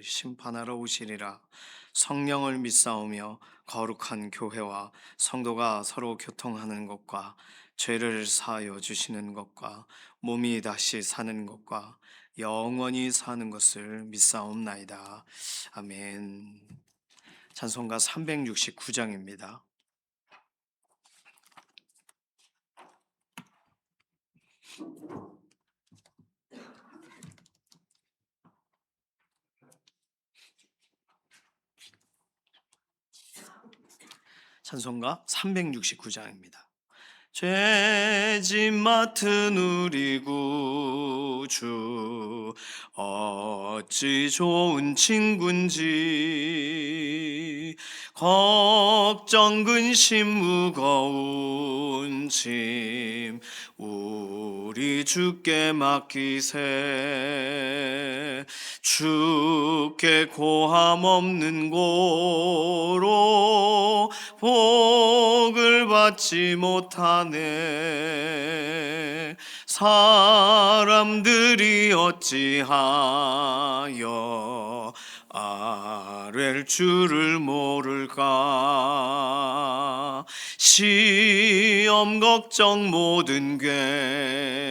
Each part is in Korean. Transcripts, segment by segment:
심판하러 오시리라. 성령을 믿사오며 거룩한 교회와 성도가 서로 교통하는 것과 죄를 사하여 주시는 것과 몸이 다시 사는 것과 영원히 사는 것을 믿사옵나이다. 아멘. 찬송가 369장입니다. 찬송가 369장입니다. 죄짐 맡은 우리 구주 어찌 좋은 친군지, 걱정 근심 무거운 짐 우리 주께 맡기세. 주께 고함 없는 고로 복을 받지 못하네. 사람들이 어찌하여 아랠 줄을 모를까. 시험 걱정 모든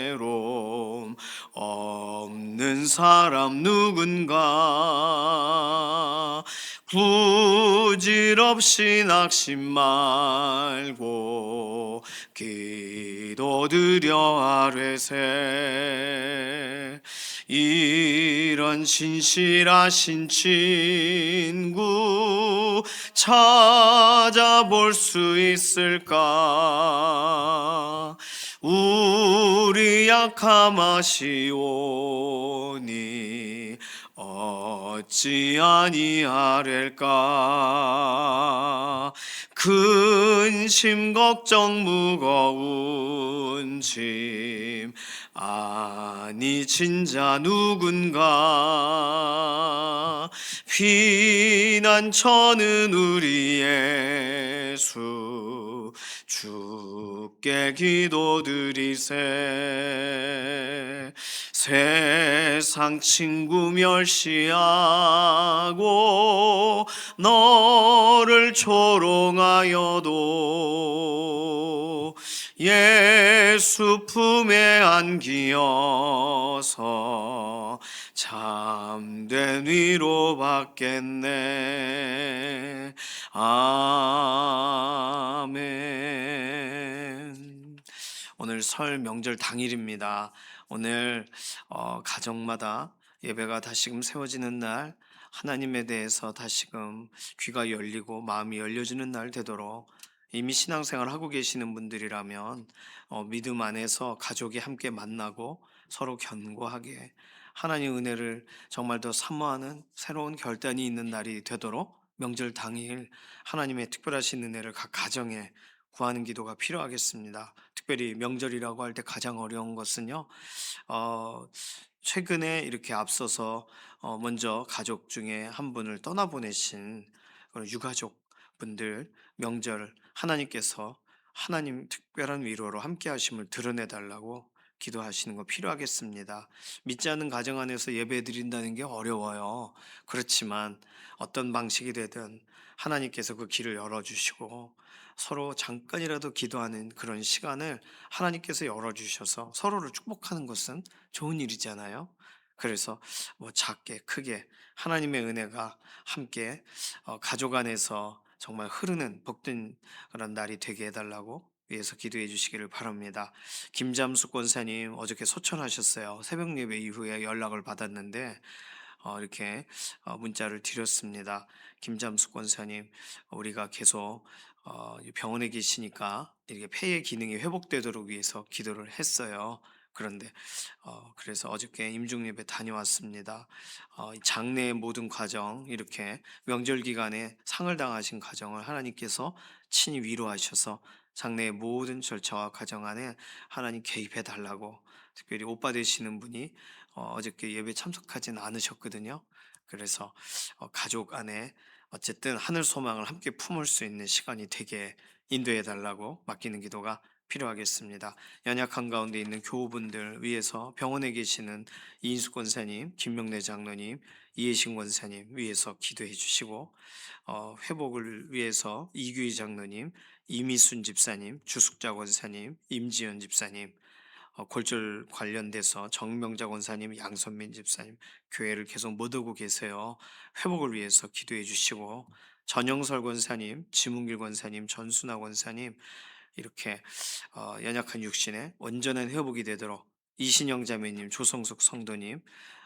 괴로움 없는 사람 누군가. 부질없이 낙심 말고 기도드려 아뢰세. 이런 신실하신 친구 찾아볼 수 있을까. 우리 약함 아시오니 어찌 아니하렐까. 근심 걱정 무거운 짐 아니 진자 누군가. 피난처는 우리 예수 주께 기도드리세. 세상 친구 멸시하고 너를 조롱하여도 예수 품에 안기어서 참된 위로 받겠네. 아멘. 오늘 설 명절 당일입니다. 오늘 가정마다 예배가 다시금 세워지는 날, 하나님에 대해서 다시금 귀가 열리고 마음이 열려지는 날 되도록, 이미 신앙생활 하고 계시는 분들이라면 믿음 안에서 가족이 함께 만나고 서로 견고하게 하나님 은혜를 정말 더 사모하는 새로운 결단이 있는 날이 되도록 명절 당일 하나님의 특별하신 은혜를 각 가정에 구하는 기도가 필요하겠습니다. 특별히 명절이라고 할 때 가장 어려운 것은요, 최근에 이렇게 앞서서 먼저 가족 중에 한 분을 떠나보내신 그런 유가족 분들 명절 하나님께서 하나님 특별한 위로로 함께 하심을 드러내 달라고 기도하시는 거 필요하겠습니다. 믿지 않는 가정 안에서 예배 드린다는 게 어려워요. 그렇지만 어떤 방식이 되든 하나님께서 그 길을 열어주시고 서로 잠깐이라도 기도하는 그런 시간을 하나님께서 열어주셔서 서로를 축복하는 것은 좋은 일이잖아요. 그래서 뭐 작게 크게 하나님의 은혜가 함께 가족 안에서 정말 흐르는 복된 그런 날이 되게 해달라고 위해서 기도해 주시기를 바랍니다. 김잠수 권사님 어저께 소천하셨어요. 새벽 예배 이후에 연락을 받았는데 이렇게 문자를 드렸습니다. 김잠수 권사님, 우리가 계속 병원에 계시니까 이렇게 폐의 기능이 회복되도록 위해서 기도를 했어요. 그런데 그래서 어저께 임종예배 다녀왔습니다. 이 장래의 모든 과정, 이렇게 명절 기간에 상을 당하신 가정을 하나님께서 친히 위로하셔서 장래의 모든 절차와 과정 안에 하나님 개입해 달라고, 특별히 오빠 되시는 분이 어저께 예배 참석하진 않으셨거든요. 그래서 가족 안에 어쨌든 하늘 소망을 함께 품을 수 있는 시간이 되게 인도해 달라고 맡기는 기도가 필요하겠습니다. 연약한 가운데 있는 교우분들 위해서 병원에 계시는 이인숙 권사님, 김명래 장로님, 이혜신 권사님 위해서 기도해 주시고, 회복을 위해서 이규희 장로님, 이미순 집사님, 주숙자 권사님, 임지연 집사님, 골절 관련돼서 정명자 권사님, 양선민 집사님 교회를 계속 못 오고 계세요. 회복을 위해서 기도해 주시고, 전영설 권사님, 지문길 권사님, 전순아 권사님 이렇게 연약한 육신에 온전한 회복이 되도록 이신영 자매님, 조성숙 성도님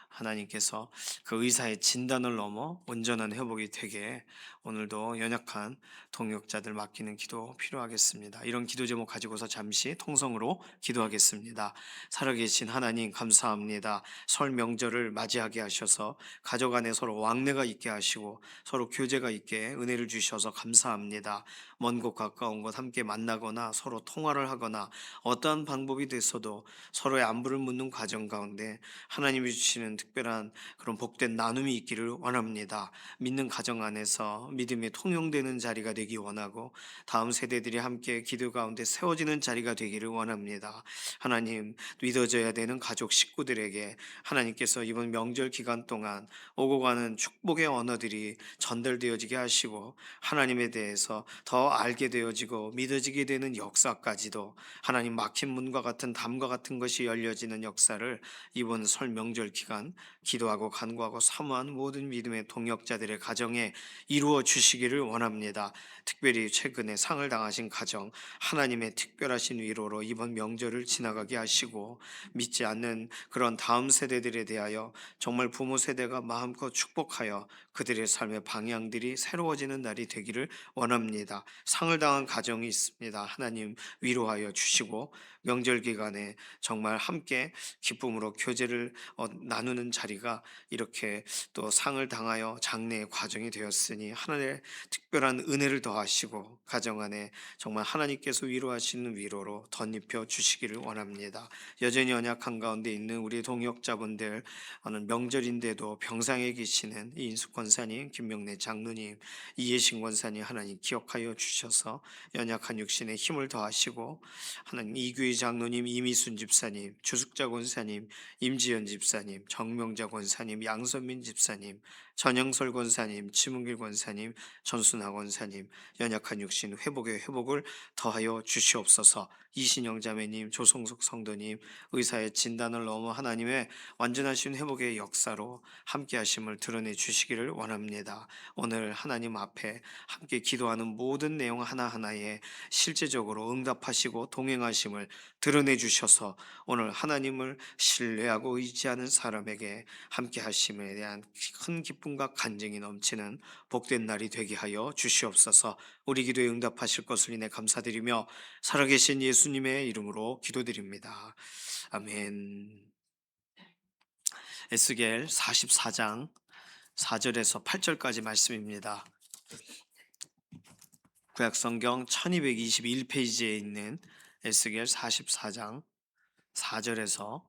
하나님께서 그 의사의 진단을 넘어 온전한 회복이 되게 오늘도 연약한 동역자들 맡기는 기도 필요하겠습니다. 이런 기도 제목 가지고서 잠시 통성으로 기도하겠습니다. 살아계신 하나님 감사합니다. 설 명절을 맞이하게 하셔서 가족 안에 서로 왕래가 있게 하시고 서로 교제가 있게 은혜를 주셔서 감사합니다. 먼 곳 가까운 곳 함께 만나거나 서로 통화를 하거나 어떠한 방법이 됐어도 서로의 안부를 묻는 과정 가운데 하나님이 주시는 특별한 그런 복된 나눔이 있기를 원합니다. 믿는 가정 안에서 믿음이 통용되는 자리가 되기 원하고 다음 세대들이 함께 기도 가운데 세워지는 자리가 되기를 원합니다. 하나님, 믿어져야 되는 가족 식구들에게 하나님께서 이번 명절 기간 동안 오고 가는 축복의 언어들이 전달되어지게 하시고 하나님에 대해서 더 알게 되어지고 믿어지게 되는 역사까지도 하나님 막힌 문과 같은 담과 같은 것이 열려지는 역사를 이번 설 명절 기간 기도하고 간구하고 사모한 모든 믿음의 동역자들의 가정에 이루어 주시기를 원합니다. 특별히 최근에 상을 당하신 가정 하나님의 특별하신 위로로 이번 명절을 지나가게 하시고 믿지 않는 그런 다음 세대들에 대하여 정말 부모 세대가 마음껏 축복하여 그들의 삶의 방향들이 새로워지는 날이 되기를 원합니다. 상을 당한 가정이 있습니다. 하나님 위로하여 주시고 명절 기간에 정말 함께 기쁨으로 교제를 나누는 자리가 이렇게 또 상을 당하여 장래의 과정이 되었으니 하나님의 특별한 은혜를 더하시고 가정 안에 정말 하나님께서 위로하시는 위로로 덧입혀 주시기를 원합니다. 여전히 연약한 가운데 있는 우리 동역자분들 오늘 명절인데도 병상에 계시는 이인숙 권사님, 김명래 장로님, 이예신 권사님 하나님 기억하여 주셔서 연약한 육신에 힘을 더하시고 하나님 이규희 장로님, 이미순 집사님, 주숙자 권사님, 임지연 집사님, 정명자 권사님, 양선민 집사님, 전영설 권사님, 지문길 권사님, 전순하 권사님 연약한 육신 회복의 회복을 더하여 주시옵소서. 이신영 자매님, 조성숙 성도님 의사의 진단을 넘어 하나님의 완전하신 회복의 역사로 함께 하심을 드러내 주시기를 원합니다. 오늘 하나님 앞에 함께 기도하는 모든 내용 하나하나에 실제적으로 응답하시고 동행하심을 드러내 주셔서 오늘 하나님을 신뢰하고 의지하는 사람에게 함께 하심에 대한 큰 기쁨과 간증이 넘치는 복된 날이 되게 하여 주시옵소서. 우리 기도에 응답하실 것을 인해 감사드리며 살아계신 예수님의 이름으로 기도드립니다. 아멘. 에스겔 44장 4절에서 8절까지 말씀입니다. 구약성경 1221페이지에 있는 에스겔 44장 4절에서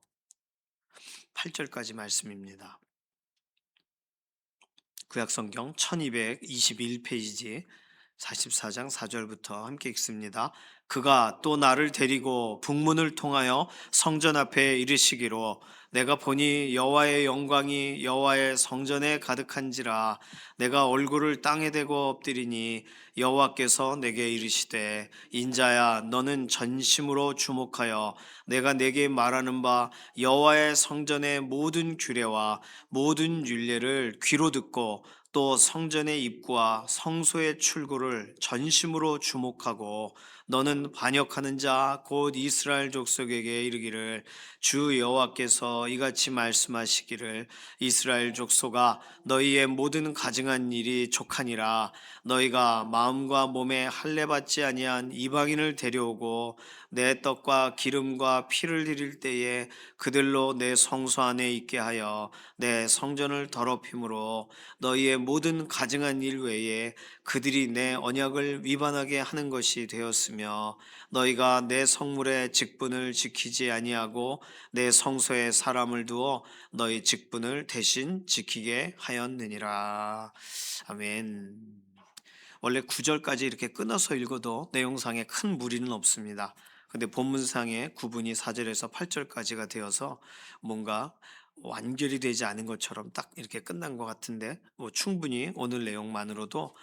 8절까지 말씀입니다. 구약성경 1221페이지 44장 4절부터 함께 읽습니다. 그가 또 나를 데리고 북문을 통하여 성전 앞에 이르시기로 내가 보니 여호와의 영광이 여호와의 성전에 가득한지라 내가 얼굴을 땅에 대고 엎드리니 여호와께서 내게 이르시되 인자야 너는 전심으로 주목하여 내가 내게 말하는 바 여호와의 성전의 모든 규례와 모든 율례를 귀로 듣고 또 성전의 입구와 성소의 출구를 전심으로 주목하고 너는 반역하는 자 곧 이스라엘 족속에게 이르기를 주 여호와께서 이같이 말씀하시기를 이스라엘 족속아 너희의 모든 가증한 일이 족하니라 너희가 마음과 몸에 할례 받지 아니한 이방인을 데려오고 내 떡과 기름과 피를 드릴 때에 그들로 내 성소 안에 있게 하여 내 성전을 더럽힘으로 너희의 모든 가증한 일 외에 그들이 내 언약을 위반하게 하는 것이 되었으며 너희가 내 성물의 직분을 지키지 아니하고 내 성소에 사람을 두어 너희 직분을 대신 지키게 하였느니라. 아멘. 원래 9절까지 이렇게 끊어서 읽어도 내용상에 큰 무리는 없습니다. 근데 본문상의 구분이 4 절에서 8 절까지가 되어서 뭔가 완결이 되지 않은 것처럼 딱 이렇게 끝난 것 같은데, 뭐 충분히 오늘 내용만으로도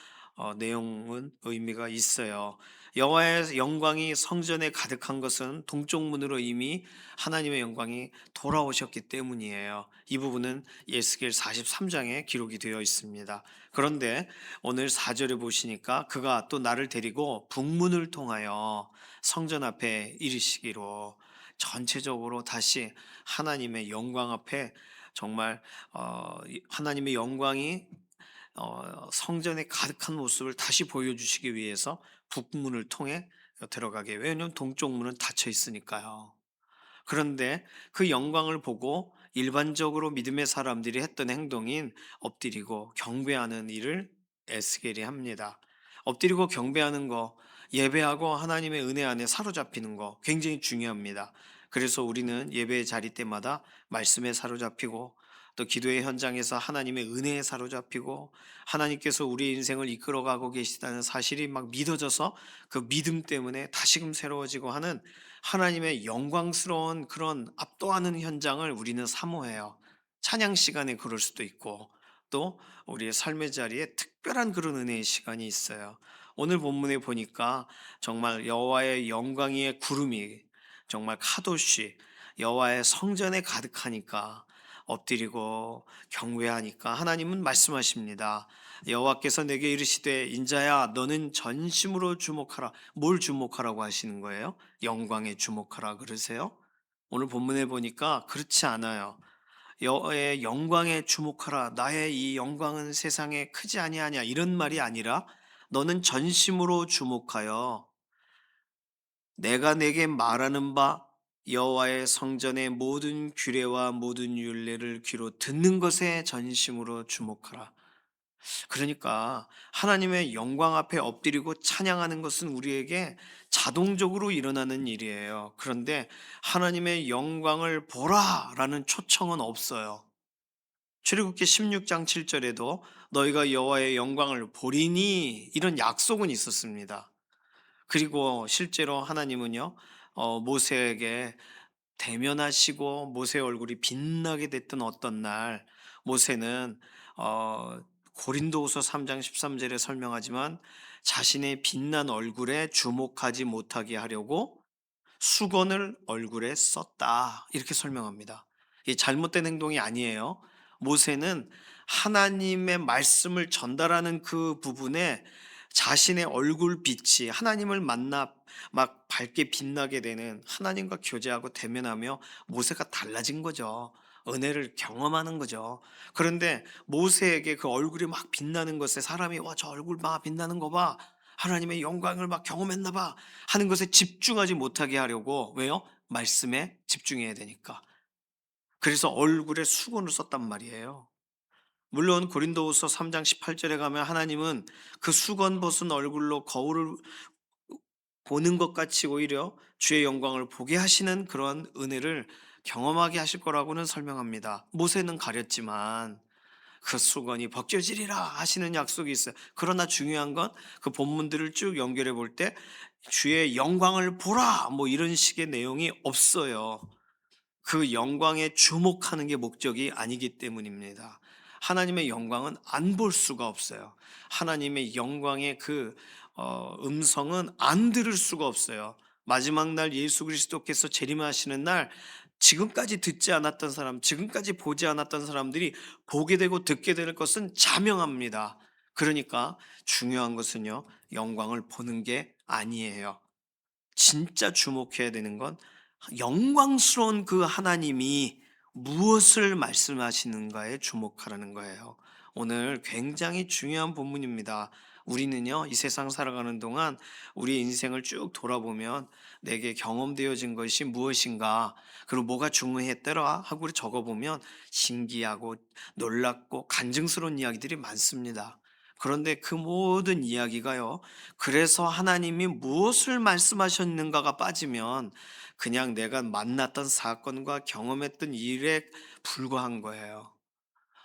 내용은 의미가 있어요. 여호와의 영광이 성전에 가득한 것은 동쪽 문으로 이미 하나님의 영광이 돌아오셨기 때문이에요. 이 부분은 예스겔 43장에 기록이 되어 있습니다. 그런데 오늘 4절에 보시니까 그가 또 나를 데리고 북문을 통하여 성전 앞에 이르시기로, 전체적으로 다시 하나님의 영광 앞에 정말 하나님의 영광이 성전에 가득한 모습을 다시 보여주시기 위해서 북문을 통해 들어가게. 왜냐하면 동쪽 문은 닫혀 있으니까요. 그런데 그 영광을 보고 일반적으로 믿음의 사람들이 했던 행동인 엎드리고 경배하는 일을 에스겔이 합니다. 엎드리고 경배하는 거, 예배하고 하나님의 은혜 안에 사로잡히는 거 굉장히 중요합니다. 그래서 우리는 예배 자리 때마다 말씀에 사로잡히고, 또 기도의 현장에서 하나님의 은혜에 사로잡히고, 하나님께서 우리 인생을 이끌어가고 계시다는 사실이 막 믿어져서 그 믿음 때문에 다시금 새로워지고 하는 하나님의 영광스러운 그런 압도하는 현장을 우리는 사모해요. 찬양 시간에 그럴 수도 있고, 또 우리의 삶의 자리에 특별한 그런 은혜의 시간이 있어요. 오늘 본문에 보니까 정말 여호와의 영광 위에 구름이 정말 카도시 여호와의 성전에 가득하니까, 엎드리고 경외하니까 하나님은 말씀하십니다. 여호와께서 내게 이르시되 인자야 너는 전심으로 주목하라. 뭘 주목하라고 하시는 거예요? 영광에 주목하라 그러세요? 오늘 본문에 보니까 그렇지 않아요. 여호와의 영광에 주목하라. 나의 이 영광은 세상에 크지 아니하냐, 이런 말이 아니라 너는 전심으로 주목하여 내가 내게 말하는 바 여호와의 성전의 모든 규례와 모든 율례를 귀로 듣는 것에 전심으로 주목하라. 그러니까 하나님의 영광 앞에 엎드리고 찬양하는 것은 우리에게 자동적으로 일어나는 일이에요. 그런데 하나님의 영광을 보라라는 초청은 없어요. 출애굽기 16장 7절에도 너희가 여호와의 영광을 보리니, 이런 약속은 있었습니다. 그리고 실제로 하나님은요, 모세에게 대면하시고 모세의 얼굴이 빛나게 됐던 어떤 날, 모세는 고린도후서 3장 13절에 설명하지만 자신의 빛난 얼굴에 주목하지 못하게 하려고 수건을 얼굴에 썼다, 이렇게 설명합니다. 이 잘못된 행동이 아니에요. 모세는 하나님의 말씀을 전달하는 그 부분에 자신의 얼굴 빛이 하나님을 만나 막 밝게 빛나게 되는, 하나님과 교제하고 대면하며 모세가 달라진 거죠. 은혜를 경험하는 거죠. 그런데 모세에게 그 얼굴이 막 빛나는 것에 사람이 와, 저 얼굴 막 빛나는 거 봐, 하나님의 영광을 막 경험했나 봐 하는 것에 집중하지 못하게 하려고, 왜요? 말씀에 집중해야 되니까. 그래서 얼굴에 수건을 썼단 말이에요. 물론 고린도후서 3장 18절에 가면 하나님은 그 수건 벗은 얼굴로 거울을 보는 것 같이 오히려 주의 영광을 보게 하시는 그런 은혜를 경험하게 하실 거라고는 설명합니다. 모세는 가렸지만 그 수건이 벗겨지리라 하시는 약속이 있어요. 그러나 중요한 건 그 본문들을 쭉 연결해 볼 때 주의 영광을 보라 뭐 이런 식의 내용이 없어요. 그 영광에 주목하는 게 목적이 아니기 때문입니다. 하나님의 영광은 안 볼 수가 없어요. 하나님의 영광의 그 음성은 안 들을 수가 없어요. 마지막 날 예수 그리스도께서 재림하시는 날, 지금까지 듣지 않았던 사람, 지금까지 보지 않았던 사람들이 보게 되고 듣게 될 것은 자명합니다. 그러니까 중요한 것은요, 영광을 보는 게 아니에요. 진짜 주목해야 되는 건 영광스러운 그 하나님이 무엇을 말씀하시는가에 주목하라는 거예요. 오늘 굉장히 중요한 본문입니다. 우리는요, 이 세상 살아가는 동안 우리 인생을 쭉 돌아보면 내게 경험되어진 것이 무엇인가, 그리고 뭐가 중요했더라 하고 적어보면 신기하고 놀랍고 간증스러운 이야기들이 많습니다. 그런데 그 모든 이야기가요, 그래서 하나님이 무엇을 말씀하셨는가가 빠지면 그냥 내가 만났던 사건과 경험했던 일에 불과한 거예요.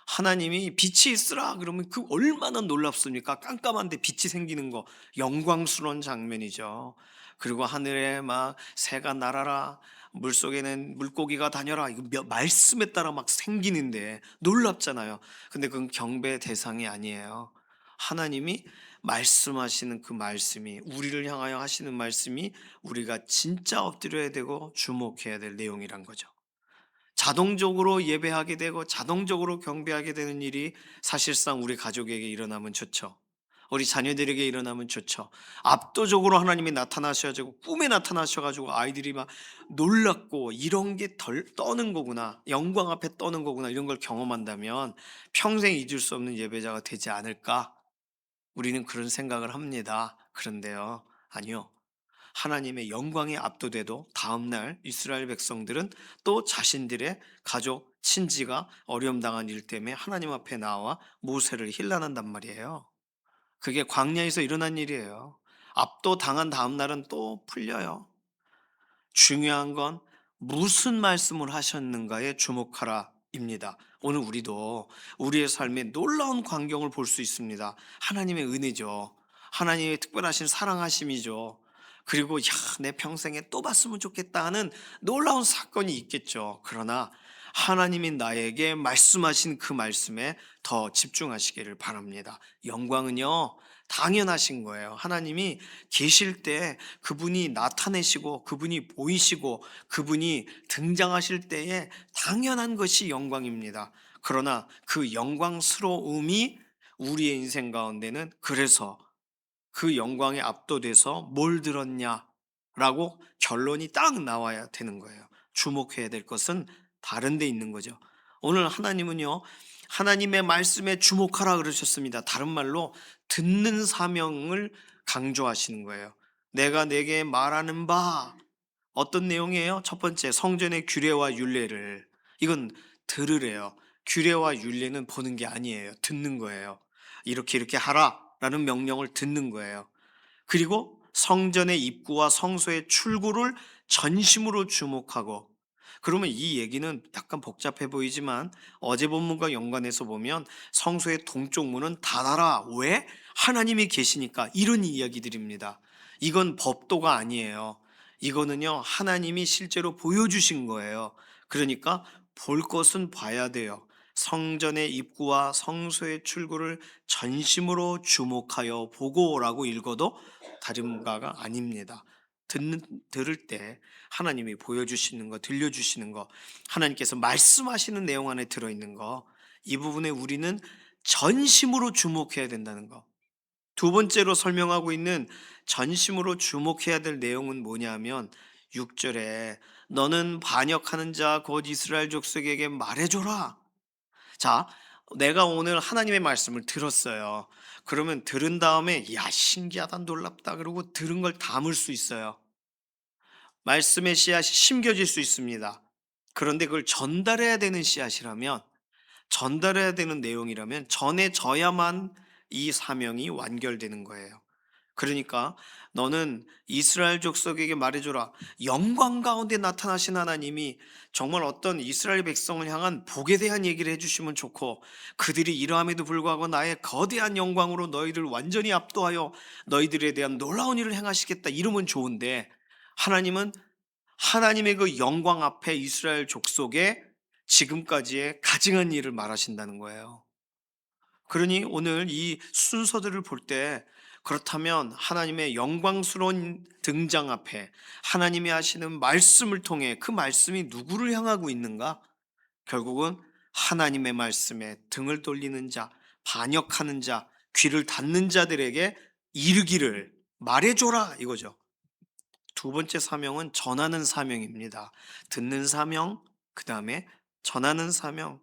하나님이 빛이 있으라 그러면 그 얼마나 놀랍습니까? 깜깜한데 빛이 생기는 거 영광스러운 장면이죠. 그리고 하늘에 막 새가 날아라, 물속에는 물고기가 다녀라. 이거 말씀에 따라 막 생기는데 놀랍잖아요. 근데 그건 경배의 대상이 아니에요. 하나님이 말씀하시는 그 말씀이, 우리를 향하여 하시는 말씀이 우리가 진짜 엎드려야 되고 주목해야 될 내용이란 거죠. 자동적으로 예배하게 되고 자동적으로 경배하게 되는 일이 사실상 우리 가족에게 일어나면 좋죠. 우리 자녀들에게 일어나면 좋죠. 압도적으로 하나님이 나타나셔가지고 꿈에 나타나셔가지고 아이들이 막 놀랍고 이런 게 덜 떠는 거구나, 영광 앞에 떠는 거구나, 이런 걸 경험한다면 평생 잊을 수 없는 예배자가 되지 않을까, 우리는 그런 생각을 합니다. 그런데요, 아니요. 하나님의 영광에 압도돼도 다음날 이스라엘 백성들은 또 자신들의 가족, 친지가 어려움 당한 일 때문에 하나님 앞에 나와 모세를 힐난한단 말이에요. 그게 광야에서 일어난 일이에요. 압도 당한 다음날은 또 풀려요. 중요한 건 무슨 말씀을 하셨는가에 주목하라 입니다. 오늘 우리도 우리의 삶에 놀라운 광경을 볼 수 있습니다. 하나님의 은혜죠. 하나님의 특별하신 사랑하심이죠. 그리고 야, 내 평생에 또 봤으면 좋겠다 하는 놀라운 사건이 있겠죠. 그러나 하나님이 나에게 말씀하신 그 말씀에 더 집중하시기를 바랍니다. 영광은요, 당연하신 거예요. 하나님이 계실 때 그분이 나타내시고 그분이 보이시고 그분이 등장하실 때에 당연한 것이 영광입니다. 그러나 그 영광스러움이 우리의 인생 가운데는, 그래서 그 영광에 압도돼서 뭘 들었냐라고 결론이 딱 나와야 되는 거예요. 주목해야 될 것은 다른 데 있는 거죠. 오늘 하나님은요, 하나님의 말씀에 주목하라 그러셨습니다. 다른 말로 듣는 사명을 강조하시는 거예요. 내가 내게 말하는 바, 어떤 내용이에요? 첫 번째, 성전의 규례와 율례를, 이건 들으래요. 규례와 율례는 보는 게 아니에요. 듣는 거예요. 이렇게 이렇게 하라라는 명령을 듣는 거예요. 그리고 성전의 입구와 성소의 출구를 전심으로 주목하고, 그러면 이 얘기는 약간 복잡해 보이지만 어제 본문과 연관해서 보면 성소의 동쪽 문은 닫아라. 왜? 하나님이 계시니까. 이런 이야기들입니다. 이건 법도가 아니에요. 이거는요, 하나님이 실제로 보여주신 거예요. 그러니까 볼 것은 봐야 돼요. 성전의 입구와 성소의 출구를 전심으로 주목하여 보고라고 읽어도 다른 바가 아닙니다. 들을 때 하나님이 보여주시는 거, 들려주시는 거, 하나님께서 말씀하시는 내용 안에 들어있는 거, 이 부분에 우리는 전심으로 주목해야 된다는 거. 두 번째로 설명하고 있는 전심으로 주목해야 될 내용은 뭐냐면 6절에 너는 반역하는 자 곧 이스라엘 족속에게 말해줘라. 자, 내가 오늘 하나님의 말씀을 들었어요. 그러면 들은 다음에 야, 신기하다, 놀랍다, 그러고 들은 걸 담을 수 있어요. 말씀의 씨앗이 심겨질 수 있습니다. 그런데 그걸 전달해야 되는 씨앗이라면, 전달해야 되는 내용이라면 전해져야만 이 사명이 완결되는 거예요. 그러니까 너는 이스라엘 족속에게 말해줘라. 영광 가운데 나타나신 하나님이 정말 어떤 이스라엘 백성을 향한 복에 대한 얘기를 해주시면 좋고, 그들이 이러함에도 불구하고 나의 거대한 영광으로 너희를 완전히 압도하여 너희들에 대한 놀라운 일을 행하시겠다, 이러면 좋은데, 하나님은 하나님의 그 영광 앞에 이스라엘 족속에 지금까지의 가증한 일을 말하신다는 거예요. 그러니 오늘 이 순서들을 볼 때, 그렇다면 하나님의 영광스러운 등장 앞에 하나님이 하시는 말씀을 통해 그 말씀이 누구를 향하고 있는가? 결국은 하나님의 말씀에 등을 돌리는 자, 반역하는 자, 귀를 닫는 자들에게 이르기를 말해줘라, 이거죠. 두 번째 사명은 전하는 사명입니다. 듣는 사명, 그 다음에 전하는 사명.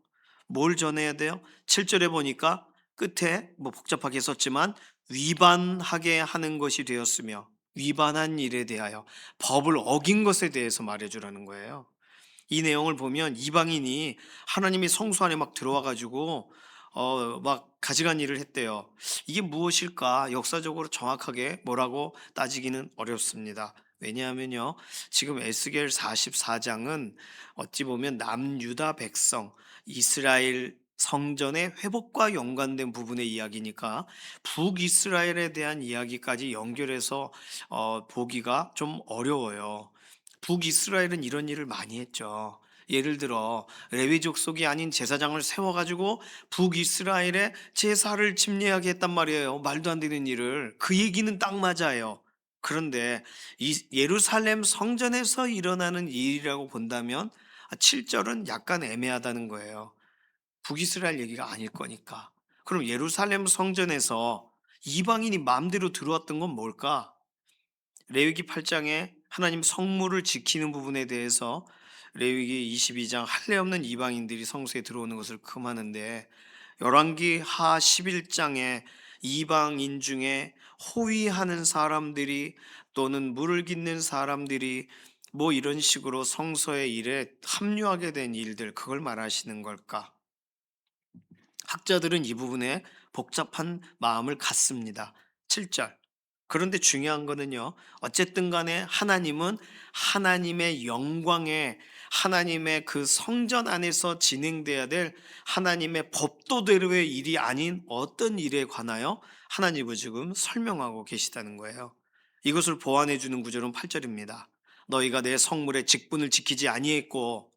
뭘 전해야 돼요? 7절에 보니까 끝에 뭐 복잡하게 썼지만 위반하게 하는 것이 되었으며, 위반한 일에 대하여, 법을 어긴 것에 대해서 말해주라는 거예요. 이 내용을 보면 이방인이 하나님의 성소 안에 막 들어와 가지고 막 가증한 일을 했대요. 이게 무엇일까? 역사적으로 정확하게 뭐라고 따지기는 어렵습니다. 왜냐하면요, 지금 에스겔 44장은 어찌 보면 남유다 백성, 이스라엘 성전의 회복과 연관된 부분의 이야기니까 북이스라엘에 대한 이야기까지 연결해서 보기가 좀 어려워요. 북이스라엘은 이런 일을 많이 했죠. 예를 들어 레위 족속이 아닌 제사장을 세워가지고 북이스라엘의 제사를 침례하게 했단 말이에요. 말도 안 되는 일을. 그 얘기는 딱 맞아요. 그런데 이 예루살렘 성전에서 일어나는 일이라고 본다면 7절은 약간 애매하다는 거예요. 북이스라엘 얘기가 아닐 거니까. 그럼 예루살렘 성전에서 이방인이 마음대로 들어왔던 건 뭘까? 레위기 8장에 하나님 성물을 지키는 부분에 대해서 레위기 22장 할례 없는 이방인들이 성소에 들어오는 것을 금하는데, 열왕기 하 11장에 이방인 중에 호위하는 사람들이 또는 물을 깃는 사람들이 뭐 이런 식으로 성소의 일에 합류하게 된 일들, 그걸 말하시는 걸까? 학자들은 이 부분에 복잡한 마음을 갖습니다. 7절. 그런데 중요한 거는요, 어쨌든 간에 하나님은 하나님의 영광에, 하나님의 그 성전 안에서 진행돼야 될 하나님의 법도대로의 일이 아닌 어떤 일에 관하여 하나님을 지금 설명하고 계시다는 거예요. 이것을 보완해 주는 구절은 8절입니다. 너희가 내 성물의 직분을 지키지 아니했고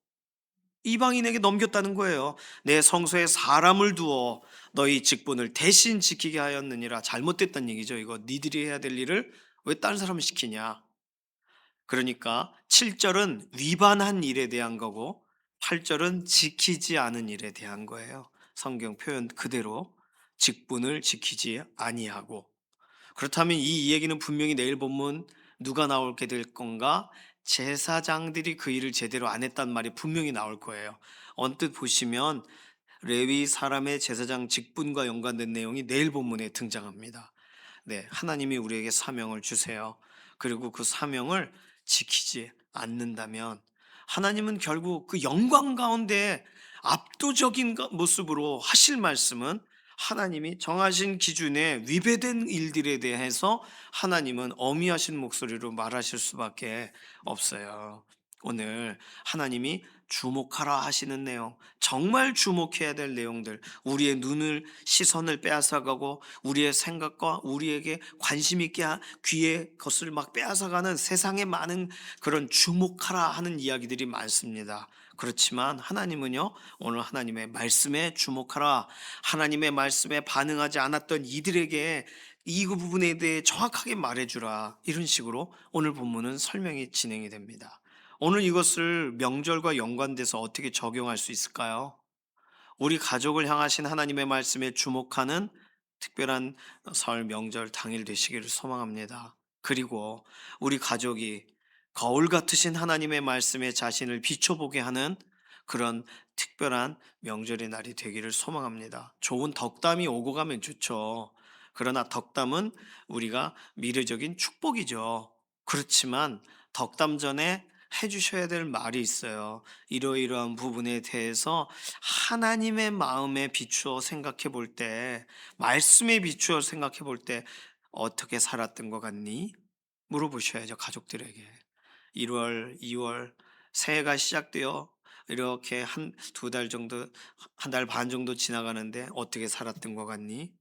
이방인에게 넘겼다는 거예요. 내 성소에 사람을 두어 너희 직분을 대신 지키게 하였느니라. 잘못됐다는 얘기죠. 이거 니들이 해야 될 일을 왜 다른 사람을 시키냐. 그러니까 7절은 위반한 일에 대한 거고 8절은 지키지 않은 일에 대한 거예요. 성경 표현 그대로 직분을 지키지 아니하고. 그렇다면 이 이야기는 분명히 내일 본문 누가 나오게 될 건가? 제사장들이 그 일을 제대로 안 했단 말이 분명히 나올 거예요. 언뜻 보시면 레위 사람의 제사장 직분과 연관된 내용이 내일 본문에 등장합니다. 네, 하나님이 우리에게 사명을 주세요. 그리고 그 사명을 지키지 않는다면 하나님은 결국 그 영광 가운데 압도적인 모습으로 하실 말씀은 하나님이 정하신 기준에 위배된 일들에 대해서 하나님은 엄히하신 목소리로 말하실 수밖에 없어요. 오늘 하나님이 주목하라 하시는 내용, 정말 주목해야 될 내용들, 우리의 눈을, 시선을 빼앗아가고 우리의 생각과 우리에게 관심 있게 귀의 것을 막 빼앗아가는 세상에 많은 그런 주목하라 하는 이야기들이 많습니다. 그렇지만 하나님은요, 오늘 하나님의 말씀에 주목하라, 하나님의 말씀에 반응하지 않았던 이들에게 이 부분에 대해 정확하게 말해주라, 이런 식으로 오늘 본문은 설명이 진행이 됩니다. 오늘 이것을 명절과 연관돼서 어떻게 적용할 수 있을까요? 우리 가족을 향하신 하나님의 말씀에 주목하는 특별한 설 명절 당일 되시기를 소망합니다. 그리고 우리 가족이 거울 같으신 하나님의 말씀에 자신을 비춰보게 하는 그런 특별한 명절의 날이 되기를 소망합니다. 좋은 덕담이 오고 가면 좋죠. 그러나 덕담은 우리가 미래적인 축복이죠. 그렇지만 덕담 전에 해주셔야 될 말이 있어요. 이러이러한 부분에 대해서 하나님의 마음에 비추어 생각해 볼 때, 말씀에 비추어 생각해 볼 때, 어떻게 살았던 것 같니? 물어보셔야죠, 가족들에게. 1월, 2월, 새해가 시작되어 이렇게 한 두 달 정도, 한 달 반 정도 지나가는데 어떻게 살았던 것 같니?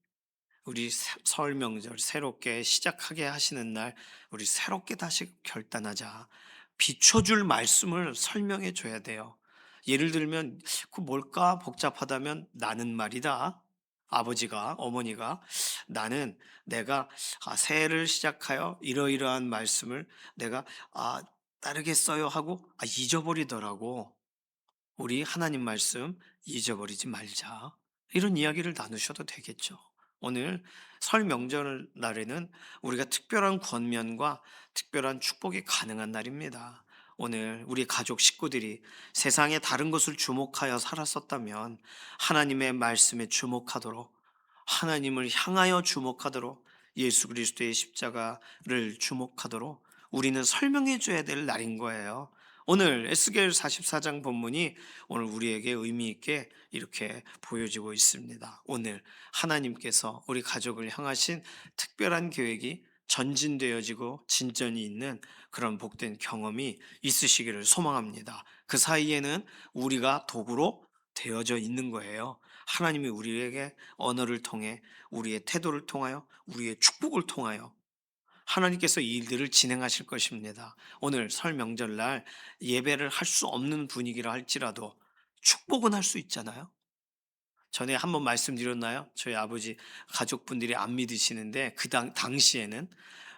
우리 설 명절 새롭게 시작하게 하시는 날, 우리 새롭게 다시 결단하자. 비춰줄 말씀을 설명해 줘야 돼요. 예를 들면 그 뭘까 복잡하다면, 나는 말이다. 아버지가, 어머니가, 나는 내가 새해를 시작하여 이러이러한 말씀을 내가 따르겠어요 하고 잊어버리더라고. 우리 하나님 말씀 잊어버리지 말자. 이런 이야기를 나누셔도 되겠죠. 오늘 설 명절 날에는 우리가 특별한 권면과 특별한 축복이 가능한 날입니다. 오늘 우리 가족 식구들이 세상의 다른 것을 주목하여 살았었다면 하나님의 말씀에 주목하도록, 하나님을 향하여 주목하도록, 예수 그리스도의 십자가를 주목하도록 우리는 설명해 줘야 될 날인 거예요. 오늘 에스겔 44장 본문이 오늘 우리에게 의미 있게 이렇게 보여지고 있습니다. 오늘 하나님께서 우리 가족을 향하신 특별한 계획이 전진되어지고 진전이 있는 그런 복된 경험이 있으시기를 소망합니다. 그 사이에는 우리가 도구로 되어져 있는 거예요. 하나님이 우리에게 언어를 통해 우리의 태도를 통하여 우리의 축복을 통하여 하나님께서 이 일들을 진행하실 것입니다. 오늘 설 명절날 예배를 할 수 없는 분위기라 할지라도 축복은 할 수 있잖아요. 전에 한번 말씀드렸나요? 저희 아버지 가족분들이 안 믿으시는데 당시에는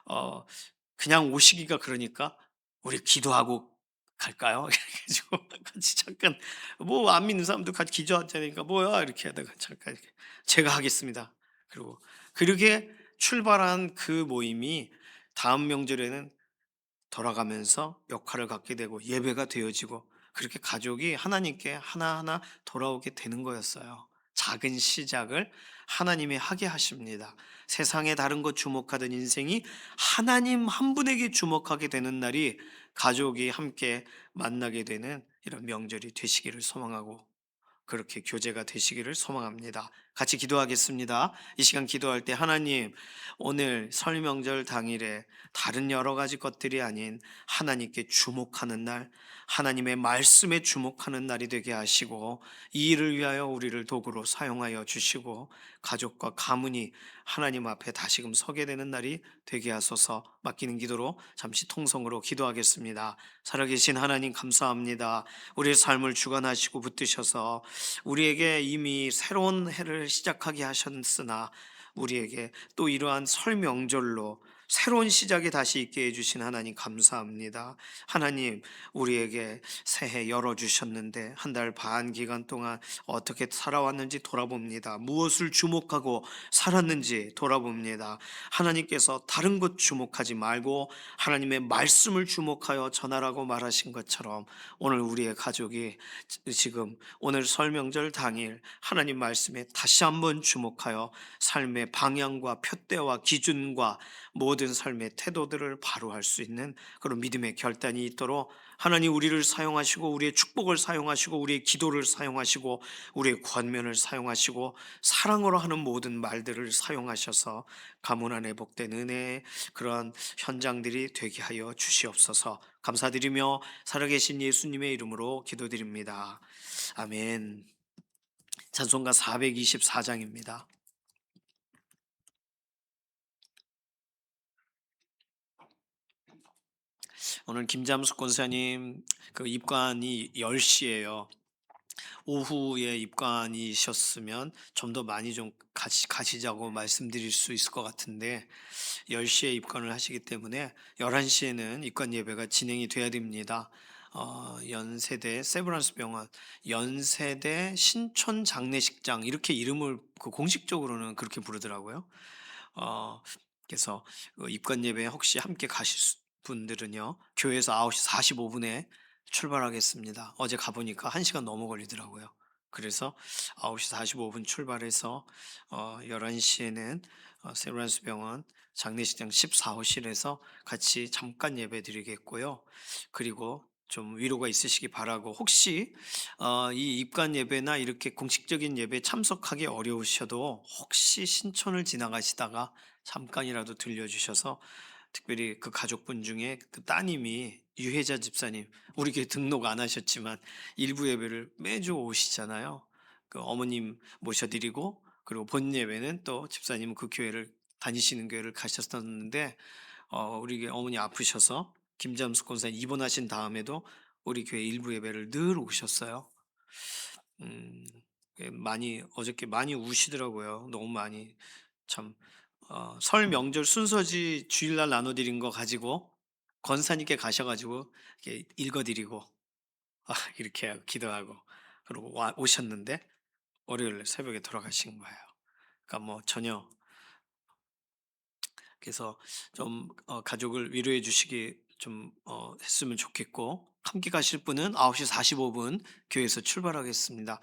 어 그냥 오시기가 그러니까 "우리 기도하고 갈까요?" 이래 가지고 같이 잠깐 뭐 안 믿는 사람도 같이 기도하자니까 "뭐야?" 이렇게 하다가 잠깐 이렇게 "제가 하겠습니다." 그리고 그렇게 출발한 그 모임이 다음 명절에는 돌아가면서 역할을 갖게 되고 예배가 되어지고 그렇게 가족이 하나님께 하나하나 돌아오게 되는 거였어요. 작은 시작을 하나님이 하게 하십니다. 세상에 다른 것 주목하던 인생이 하나님 한 분에게 주목하게 되는 날이 가족이 함께 만나게 되는 이런 명절이 되시기를 소망하고 그렇게 교제가 되시기를 소망합니다. 같이 기도하겠습니다. 이 시간 기도할 때 하나님, 오늘 설 명절 당일에 다른 여러 가지 것들이 아닌 하나님께 주목하는 날, 하나님의 말씀에 주목하는 날이 되게 하시고 이 일을 위하여 우리를 도구로 사용하여 주시고 가족과 가문이 하나님 앞에 다시금 서게 되는 날이 되게 하소서. 맡기는 기도로 잠시 통성으로 기도하겠습니다. 살아계신 하나님 감사합니다. 우리의 삶을 주관하시고 붙드셔서 우리에게 이미 새로운 해를 시작하게 하셨으나 우리에게 또 이러한 설 명절로 새로운 시작이 다시 있게 해주신 하나님 감사합니다. 하나님, 우리에게 새해 열어주셨는데 한 달 반 기간 동안 어떻게 살아왔는지 돌아봅니다. 무엇을 주목하고 살았는지 돌아봅니다. 하나님께서 다른 것 주목하지 말고 하나님의 말씀을 주목하여 전하라고 말하신 것처럼 오늘 우리의 가족이 지금 오늘 설 명절 당일 하나님 말씀에 다시 한번 주목하여 삶의 방향과 푯대와 기준과 모든 삶의 태도들을 바로 할 수 있는 그런 믿음의 결단이 있도록 하나님 우리를 사용하시고 우리의 축복을 사용하시고 우리의 기도를 사용하시고 우리의 권면을 사용하시고 사랑으로 하는 모든 말들을 사용하셔서 가문 안에 복된 은혜의 그러한 현장들이 되게 하여 주시옵소서. 감사드리며 살아계신 예수님의 이름으로 기도드립니다. 아멘. 찬송가 424장입니다. 오늘 김잠수 권사님 그 입관이 10시예요. 오후에 입관이셨으면 좀 더 많이 좀 가시자고 말씀드릴 수 있을 것 같은데 10시에 입관을 하시기 때문에 11시에는 입관 예배가 진행이 돼야 됩니다. 연세대 세브란스 병원 연세대 신촌 장례식장 이렇게 이름을 그 공식적으로는 그렇게 부르더라고요. 어, 그래서 입관 예배 혹시 함께 가실 분들은요 교회에서 9시 45분에 출발하겠습니다. 어제 가보니까 1시간 넘어 걸리더라고요. 그래서 9시 45분 출발해서 11시에는 세브란스 병원 장례식장 14호실에서 같이 잠깐 예배 드리겠고요. 그리고 좀 위로가 있으시기 바라고 혹시 이 입관 예배나 이렇게 공식적인 예배에 참석하기 어려우셔도 혹시 신촌을 지나가시다가 잠깐이라도 들려주셔서 특별히 그 가족분 중에 그 따님이 유혜자 집사님 우리 교회 등록 안 하셨지만 일부 예배를 매주 오시잖아요. 그 어머님 모셔드리고 그리고 본 예배는 또 집사님은 그 교회를 다니시는 교회를 가셨었는데 우리 교회 어머니 아프셔서 김잠수 권사 입원하신 다음에도 우리 교회 일부 예배를 늘 오셨어요. 음, 많이 어저께 많이 우시더라고요. 너무 많이 참 설 명절 순서지 주일날 나눠드린 거 가지고 권사님께 가셔가지고 이렇게 읽어드리고 이렇게 하고 기도하고 그리고 오셨는데 월요일 새벽에 돌아가신 거예요. 그러니까 뭐 전혀 그래서 좀 가족을 위로해 주시기 좀 했으면 좋겠고 함께 가실 분은 9시 45분 교회에서 출발하겠습니다.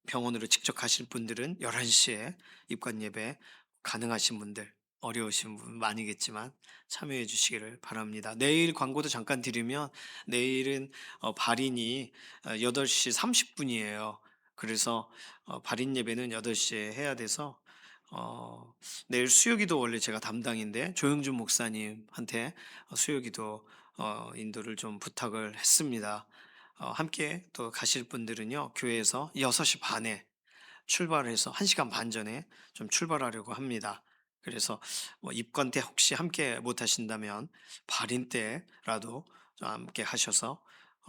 병원으로 직접 가실 분들은 11시에 입관 예배 가능하신 분들 어려우신 분 많이겠지만 참여해 주시기를 바랍니다. 내일 광고도 잠깐 드리면 내일은 발인이 8시 30분이에요. 그래서 발인 예배는 8시에 해야 돼서 내일 수요기도 원래 제가 담당인데 조영준 목사님한테 수요기도 인도를 좀 부탁을 했습니다. 함께 또 가실 분들은요 교회에서 6시 반에 출발해서 1시간 반 전에 좀 출발하려고 합니다. 그래서 뭐 입건 때 혹시 함께 못 하신다면 발인 때라도 좀 함께 하셔서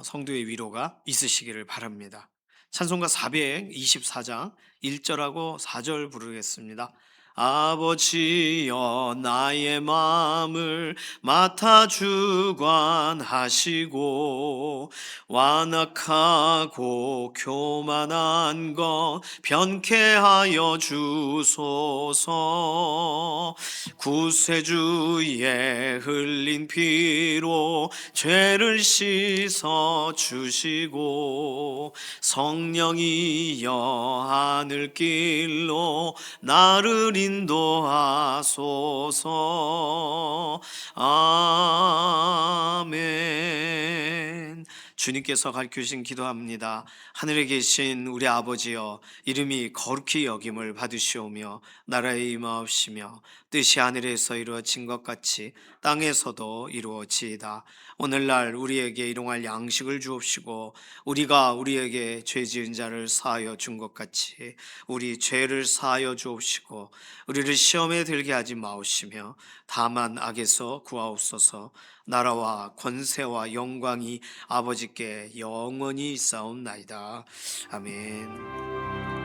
성도의 위로가 있으시기를 바랍니다. 찬송가 424장 1절하고 4절 부르겠습니다. 아버지여 나의 마음을 맡아 주관하시고 완악하고 교만한 것 변케하여 주소서. 구세주의 흘린 피로 죄를 씻어 주시고 성령이여 하늘길로 나를 인도하소서. 아멘. 주님께서 가르치신 기도합니다. 하늘에 계신 우리 아버지여, 이름이 거룩히 여김을 받으시오며 나라에 임하옵시며 뜻이 하늘에서 이루어진 것 같이 땅에서도 이루어지이다. 오늘날 우리에게 일용할 양식을 주옵시고 우리가 우리에게 죄 지은 자를 사하여 준 것 같이 우리 죄를 사하여 주옵시고 우리를 시험에 들게 하지 마옵시며 다만 악에서 구하옵소서. 나라와 권세와 영광이 아버지께 영원히 있사옵나이다. 아멘.